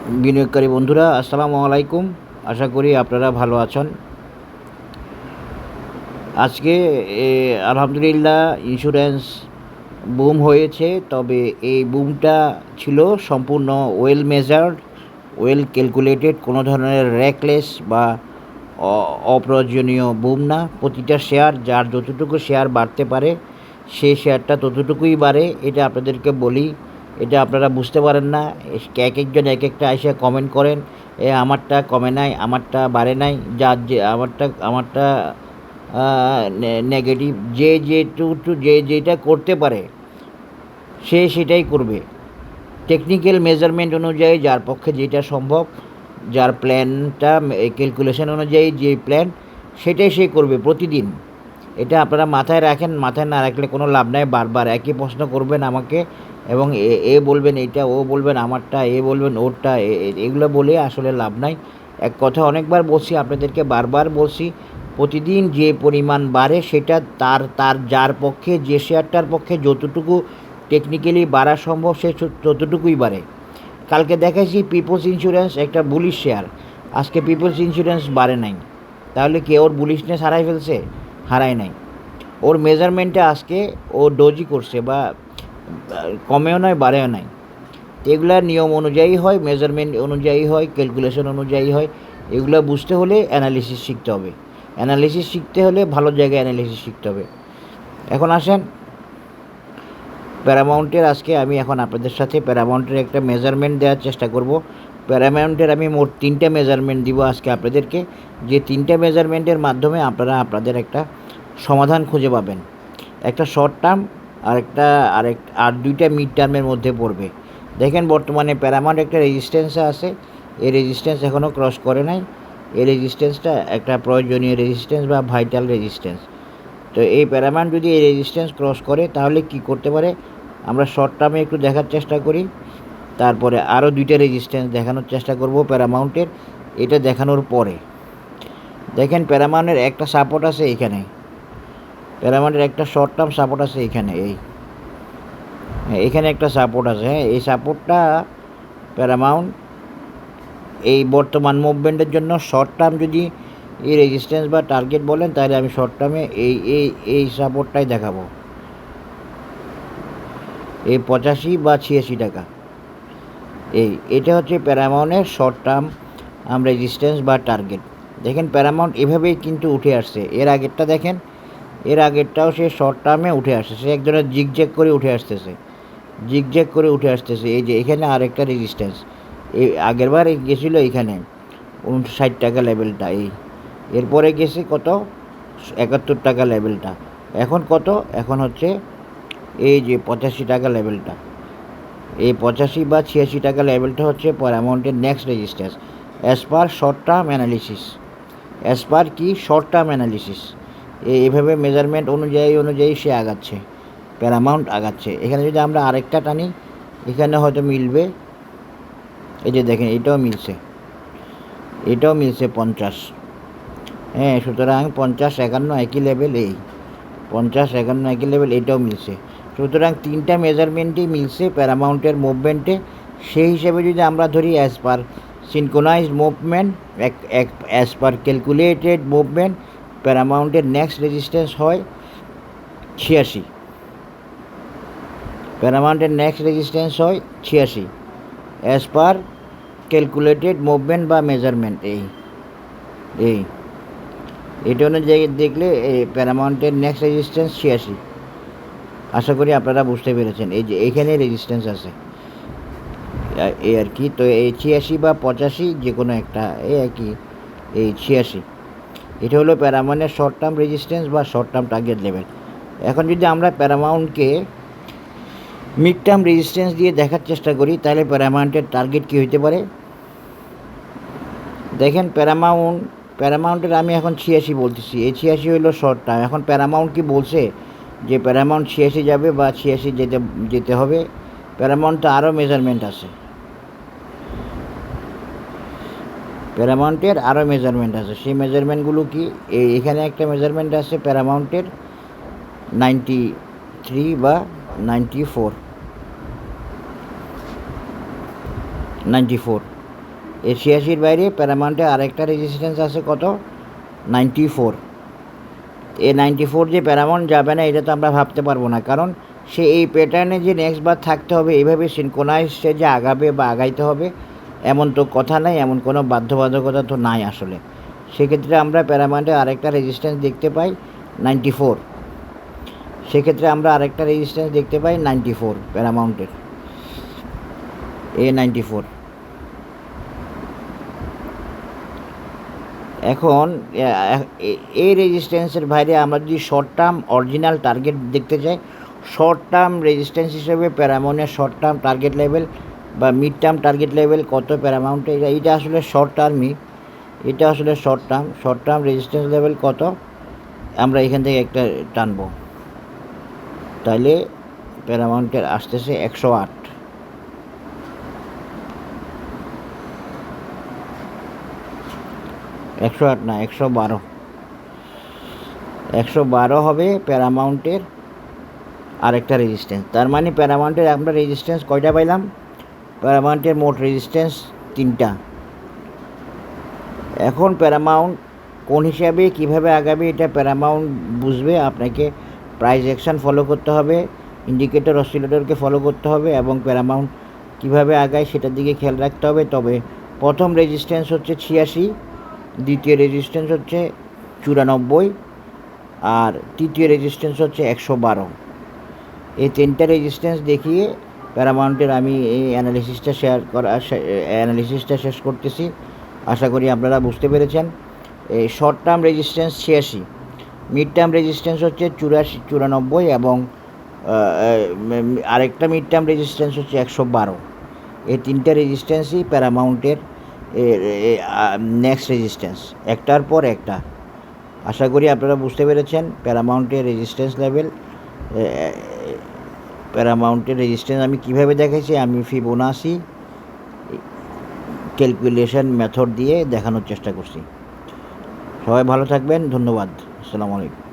বিনিয়োগকারী বন্ধুরা আসসালামু আলাইকুম। আশা করি আপনারা ভালো আছেন। আজকে আলহামদুলিল্লাহ ইন্স্যুরেন্স বুম হয়েছে, তবে এই বুমটা ছিল সম্পূর্ণ ওয়েল মেজার্ড, ওয়েল ক্যালকুলেটেড, কোনো ধরনের র্যাকলেস বা অপ্রয়োজনীয় বুম না। প্রতিটা শেয়ার যার যতটুকু শেয়ার বাড়তে পারে সেই শেয়ারটা ততটুকুই বাড়ে। এটা আপনাদেরকে বলি, এটা আপনারা বুঝতে পারেন না। এক একজন এক একটা এসে কমেন্ট করেন, আমারটা কমে নাই, আমারটা বাড়ে নাই, যার যে আমারটা নেগেটিভ। যে যেটা করতে পারে সে সেটাই করবে। টেকনিক্যাল মেজারমেন্ট অনুযায়ী যার পক্ষে যেটা সম্ভব, যার প্ল্যানটা ক্যালকুলেশন অনুযায়ী যে প্ল্যান, সেটাই সে করবে প্রতিদিন। এটা আপনারা মাথায় রাখেন। মাথায় না রাখলে কোনো লাভ নাই। বারবার একই প্রশ্ন করবেন আমাকে, এবং এ বলবেন এইটা, ও বলবেন আমারটা, এ বলবেন ওরটা। এগুলো বলে আসলে লাভ নাই। এক কথা অনেকবার বলছি, আপনাদেরকে বারবার বলছি, প্রতিদিন যে পরিমাণ বাড়ে সেটা তার তার যার পক্ষে, যে শেয়ারটার পক্ষে যতটুকু টেকনিক্যালি বাড়া সম্ভব সে ততটুকুই বাড়ে। কালকে দেখাইছি পিপলস ইন্স্যুরেন্স একটা বুলিশ শেয়ার, আজকে পিপলস ইন্স্যুরেন্স বাড়ে নাই। তাহলে কি ওর বুলিশনেস হারাই ফেলছে? হারায় নাই। ওর মেজারমেন্টে আজকে ও ডোজি করছে, বা কমেও নয় বাড়েও নাই। এগুলা নিয়ম অনুযায়ী হয়, মেজারমেন্ট অনুযায়ী হয়, ক্যালকুলেশন অনুযায়ী হয়। এগুলো বুঝতে হলে অ্যানালিসিস শিখতে হবে। অ্যানালিসিস শিখতে হলে ভালো জায়গায় অ্যানালিসিস শিখতে হবে। এখন আসেন প্যারামাউন্টের, আজকে আমি এখন আপনাদের সাথে প্যারামাউন্টের একটা মেজারমেন্ট দেওয়ার চেষ্টা করব। প্যারামাউন্টের আমি মোট 3টা মেজারমেন্ট দিব আজকে আপনাদেরকে, যে 3টা মেজারমেন্টের মাধ্যমে আপনারা আপনাদের একটা সমাধান খুঁজে পাবেন। একটা শর্ট টার্ম আর 2টা মিড টার্মের মধ্যে পড়বে। দেখেন বর্তমানে প্যারামাউন্ট একটা রেজিস্ট্যান্সে আছে, এই রেজিস্ট্যান্স এখনও ক্রস করে নাই। এই রেজিস্ট্যান্সটা একটা প্রয়োজনীয় রেজিস্ট্যান্স বা ভাইটাল রেজিস্ট্যান্স। তো এই প্যারামাউন্ট যদি এই রেজিস্ট্যান্স ক্রস করে তাহলে কি করতে পারে আমরা শর্ট টার্মে একটু দেখার চেষ্টা করি। তারপরে আরও 2টা রেজিস্ট্যান্স দেখানোর চেষ্টা করব প্যারামাউন্টের। এটা দেখানোর পরে দেখেন প্যারামাউন্টের একটা সাপোর্ট আছে এখানে, প্যারামাউন্টের একটা শর্ট টার্ম সাপোর্ট আছে এখানে, এখানে একটা সাপোর্ট আছে। হ্যাঁ, এই সাপোর্টটা প্যারামাউন্ট এই বর্তমান মুভমেন্টের জন্য শর্ট টার্ম যদি এই রেজিস্ট্যান্স বা টার্গেট বলেন, তাহলে আমি শর্ট টার্মে এই সাপোর্টটাই দেখাবো, এই 85 বা 86 টাকা। এটা হচ্ছে প্যারামাউন্টের শর্ট টার্ম রেজিস্ট্যান্স বা টার্গেট। দেখেন প্যারামাউন্ট এভাবেই কিন্তু উঠে আসছে। এর আগেরটা দেখেন, এর আগেরটাও সে শর্ট টার্মে উঠে আসছে, সে এক ধরনের জিগজ্যাগ করে উঠে আসতেছে, জিগজ্যাগ করে উঠে আসতেছে। এই যে এখানে আরেকটা রেজিস্ট্যান্স, এই আগেরবার গেছিলো এখানে 59 টাকা লেভেলটা, এরপরে গেছে কত 71 টাকা লেভেলটা। এখন কত? এখন হচ্ছে এই যে 85 টাকা লেভেলটা। এই 85 বা 86 টাকা লেভেলটা হচ্ছে প্যারামাউন্টের next resistance as per short term analysis. As per কি শর্ট টার্ম অ্যানালিসিস, এইভাবে মেজারমেন্ট অনুযায়ী সে আগাচ্ছে, প্যারামাউন্ট আগাচ্ছে। এখানে যদি আমরা আরেকটা টানি, এখানে হয়তো মিলবে। এই যে দেখেন এটাও মিলছে, এটাও মিলছে 50। হ্যাঁ, সুতরাং 50 51 একই লেভেল, এই 50 51 একই লেভেল, এটাও মিলছে। সুতরাং 3টা মেজারমেন্টই মিলছে প্যারামাউন্টের মুভমেন্টে। সেই হিসেবে যদি আমরা ধরি as per synchronized movement, as per calculated movement, প্যারামাউন্টের নেক্সট রেজিস্ট্যান্স হয় 86। প্যারামাউন্টের নেক্সট রেজিস্ট্যান্স হয় 86 অ্যাজ পার ক্যালকুলেটেড মুভমেন্ট বা মেজারমেন্ট। এটা অনুযায়ী দেখলে প্যারামাউন্টের নেক্সট রেজিস্ট্যান্স 86। আশা করি আপনারা বুঝতে পেরেছেন। এই যে এইখানে রেজিস্ট্যান্স আছে, এই আর কি। তো এই 86 বা 85 যে কোনো একটা, এই আর কি, এই 86 এটা হলো প্যারামাউন্টের শর্ট টার্ম রেজিস্ট্যান্স বা শর্ট টার্ম টার্গেট লেভেল। এখন যদি আমরা প্যারামাউন্টকে মিড টার্ম রেজিস্ট্যান্স দিয়ে দেখার চেষ্টা করি, তাহলে প্যারামাউন্টের টার্গেট কী হইতে পারে দেখেন। প্যারামাউন্টের আমি এখন 86 বলতেছি, এই 86 হলো শর্ট টার্ম। এখন প্যারামাউন্ট কি বলছে যে প্যারামাউন্ট 86 যাবে বা 86 যেতে হবে? প্যারামাউন্টে আরও মেজারমেন্ট আছে, প্যারামাউন্টের আরও মেজারমেন্ট আছে। সেই মেজারমেন্টগুলো কি? এখানে একটা মেজারমেন্ট আছে প্যারামাউন্টের 93 বা 94। এই 86-র বাইরে প্যারামাউন্টে আরেকটা রেজিস্ট্যান্স আছে কত, 94। এই 94 যে প্যারামাউন্ট যাবে না এটা তো আমরা ভাবতে পারবো না, কারণ সে এই প্যাটার্নে যে নেক্সট বার থাকতে হবে, এইভাবে সিনক্রোনাইজ যে আগাবে বা আগাইতে হবে এমন তো কথা নাই, এমন কোনো বাধ্যবাধকতা তো নাই আসলে। সেক্ষেত্রে আমরা প্যারামাউন্টে আরেকটা রেজিস্ট্যান্স দেখতে পাই 94। সেক্ষেত্রে আমরা আরেকটা রেজিস্ট্যান্স দেখতে পাই 94 প্যারামাউন্টের, A94। এখন এই রেজিস্ট্যান্সের বাইরে আমরা যদি শর্ট টার্ম অরিজিনাল টার্গেট দেখতে চাই, শর্ট টার্ম রেজিস্ট্যান্স হিসেবে প্যারামাউন্টের শর্ট টার্ম টার্গেট লেভেল বা মিড টার্ম টার্গেট লেভেল কত প্যারামাউন্টে, এটা আসলে শর্ট টার্মই, এটা আসলে শর্ট টার্ম রেজিস্ট্যান্স লেভেল কত আমরা এখান থেকে একটা টানবো, তাহলে প্যারামাউন্টের আসতেছে 108। 108 না, 112। 112 হবে প্যারামাউন্টের আরেকটা রেজিস্ট্যান্স। তার মানে প্যারামাউন্টের আমরা রেজিস্ট্যান্স কয়টা পাইলাম, প্যারামাউন্টের মোট রেজিস্ট্যান্স 3টা। এখন প্যারামাউন্ট কোন হিসাবে কীভাবে আগাবে এটা প্যারামাউন্ট বুঝবে, আপনাকে প্রাইস অ্যাকশন ফলো করতে হবে, ইন্ডিকেটর অসিলেটরকে ফলো করতে হবে এবং প্যারামাউন্ট কীভাবে আগায় সেটার দিকে খেয়াল রাখতে হবে। তবে প্রথম রেজিস্ট্যান্স হচ্ছে 86, দ্বিতীয় রেজিস্ট্যান্স হচ্ছে 94 আর তৃতীয় রেজিস্ট্যান্স হচ্ছে 112। এই 3টা রেজিস্ট্যান্স দেখিয়ে প্যারামাউন্টের আমি এই অ্যানালিসিসটা শেষ করতেছি। আশা করি আপনারা বুঝতে পেরেছেন। এই short term resistance 86, mid term resistance হচ্ছে 94 এবং আরেকটা মিড টার্ম রেজিস্ট্যান্স হচ্ছে 112। এই 3টা রেজিস্ট্যান্সই প্যারামাউন্টের নেক্সট রেজিস্ট্যান্স, একটার পর একটা। আশা করি আপনারা বুঝতে পেরেছেন প্যারামাউন্টের রেজিস্ট্যান্স লেভেল। প্যারামাউন্টের রেজিস্ট্যান্স আমি কীভাবে দেখাইছি, আমি ফিবোনাচি ক্যালকুলেশন মেথড দিয়ে দেখানোর চেষ্টা করছি। সবাই ভালো থাকবেন, ধন্যবাদ, আসসালামু আলাইকুম।